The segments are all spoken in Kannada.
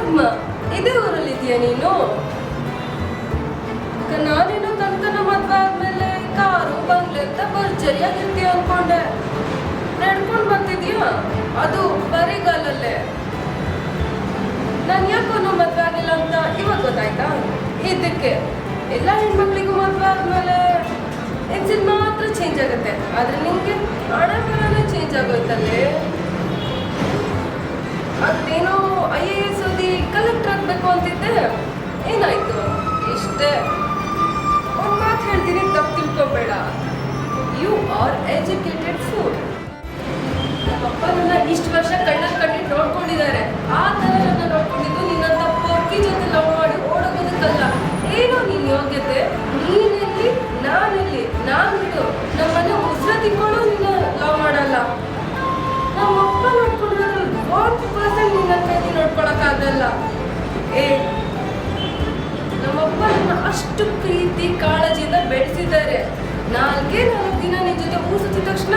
ಅಮ್ಮ ಇದೇ ಊರಲ್ಲಿದ್ಯಾ ನೀನು? ನಾನೇನೋ ತನಕನ ಮದ್ವೆ ಆದ್ಮೇಲೆ ಕಾರು ಬಂಗ್ಲೆ ಅಂತ ಭರ್ಜರಿಯಾಗಿರ್ತೀಯ ಅನ್ಕೊಂಡೆ. ನಡ್ಕೊಂಡ್ ಬರ್ತಿದ್ಯಾ, ಅದು ಬರಿಗಾಲಲ್ಲೇ. ನಾನು ಯಾಕೋನೋ ಮದ್ವೆ ಆಗಿಲ್ಲ ಅಂತ ಇವಾಗ ಗೊತ್ತಾಯ್ತಾ? ಇದಕ್ಕೆ ಎಲ್ಲ ಹೆಣ್ಮಕ್ಳಿಗೂ ಮದ್ವೆ ಆದ್ಮೇಲೆ ಎಕ್ಸಿಟ್ ಮಾತ್ರ ಚೇಂಜ್ ಆಗುತ್ತೆ, ಆದ್ರೆ ನಿಮ್ಗೆ ಹಣೆ ಬರನೇ ಚೇಂಜ್ ಆಗೋಯ್ತಲ್ಲೇ. ಅದೇನೋ IAS ಓದಿ ಕಲೆಕ್ಟರ್ ಆಗ್ಬೇಕು ಅಂತಿದ್ದೆ, ಏನಾಯ್ತು? ಇಷ್ಟೇ. ಒಂದು ಮಾತು ಹೇಳ್ತೀನಿ, ತಪ್ಪು ತಿಳ್ಕೊಬೇಡ. You are educated fool. ನಮ್ಮಪ್ಪ ನನ್ನ ಇಷ್ಟು ವರ್ಷ ಕಣ್ಣಲ್ಲಿ ಕಣ್ಣಿಟ್ಟು ನೋಡ್ಕೊಂಡಿದ್ದಾರೆ. ಆ ಥರ ನನ್ನ ನೋಡ್ಕೊಂಡಿದ್ದು ನಿನ್ನಂತ ಪೊರ್ಕಿ ಜೊತೆ ಲವ್ ಮಾಡಿ ಓಡೋಗೋದಕ್ಕಲ್ಲ. ಏನೋ ನಿನ್ನ ಯೋಗ್ಯತೆ, ನೀನೆಲ್ಲಿ ನಾನೆಲ್ಲಿ? ನಾನು ಬಿಟ್ಟು ನಮ್ಮನೆ ಉಸಿರ ತಿಕ್ಕೊಂಡು ನಿನ್ನ ಲವ್ ಮಾಡಲ್ಲ. ನಮ್ಮಪ್ಪ ನೋಡ್ಕೊಂಡಿರೋದು 1% ನಿನ್ನ ಕೈಲಿ ನೋಡ್ಕೊಳಕ್ಕಾಗಲ್ಲ. ನಮ್ಮಪ್ಪ ನನ್ನ ಅಷ್ಟು ಪ್ರೀತಿ ಕಾಳಜಿಯಿಂದ ಬೆಳೆಸಿದ್ದಾರೆ. 4 ದಿನ ನಿನ್ನ ಜೊತೆ ಊರು ಸುತ್ತಿದ ತಕ್ಷಣ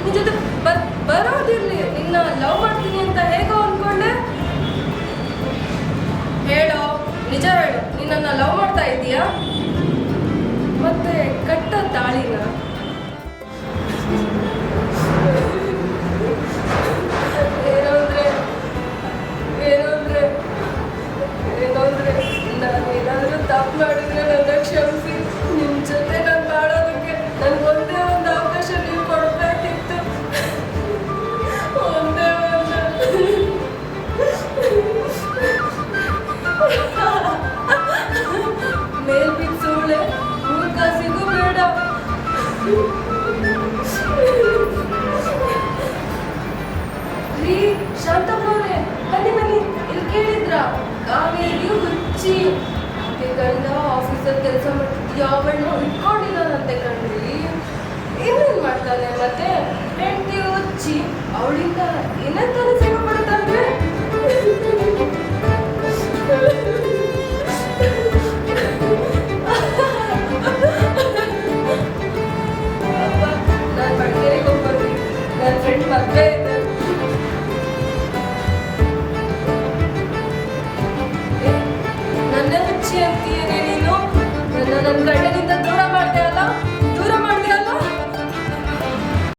ನಿನ್ನ ಜೊತೆ ಬರೋದಿರ್ಲಿ, ನಿನ್ನ ಲವ್ ಮಾಡ್ತೀನಿ ಅಂತ ಹೇಗೋ ಅನ್ಕೊಂಡೆ. ಹೇಳೋ, ನಿಜ ಹೇಳು, ನಿನ್ನ ಲವ್ ಮಾಡ್ತಾ ಇದೀಯಾ? ಮತ್ತೆ ಕಟ್ಟ ತಾಳಿನ? ನಾನೇನಾದ್ರೂ ತಪ್ಪು ಮಾಡಿದ್ರೆ ನನ್ನ ಕ್ಷಮಿಸಿ. ನಿಮ್ಮ ಜೊತೆ ನಾನು ಬಾಳೋದಕ್ಕೆ ನನ್ಗೆ ಒಂದೇ ಒಂದು ಅವಕಾಶ ನೀವು ಕೊಡ್ಬೇಕಿತ್ತು. ಒಂದೇ ಒಂದು. ಮೇಲ್ಬಿಟ್ಟು ಸುಳ್ಳೆ ಕಾಸಿಗೂ ಬೇಡ. ರೀ ಶಾಂತಮ್ಮವ್ರೆ, ಬನ್ನಿ ಇಲ್ಲಿ ಕೇಳಿದ್ರ? ಕಾವೇರಿಯು ಹುಚ್ಚಿ ಗಂಡ ಆಫೀಸಲ್ಲಿ ಕೆಲಸ ಮಾಡ್ತಿದ್ದ ಯಾವಣ್ಣು ಇಟ್ಕೊಂಡಿದ್ದಾನಂತೆ ಕಣ್ರಿ. ಇನ್ನೇನು ಮಾಡ್ತಾನೆ ಮತ್ತೆ? ಹೆಂಡತಿ ಹುಚ್ಚಿ, ಅವಳಿಂದ ಏನೇ ತಾನೇ ಸೇವೆ ಮಾಡ್ತಾನೆ.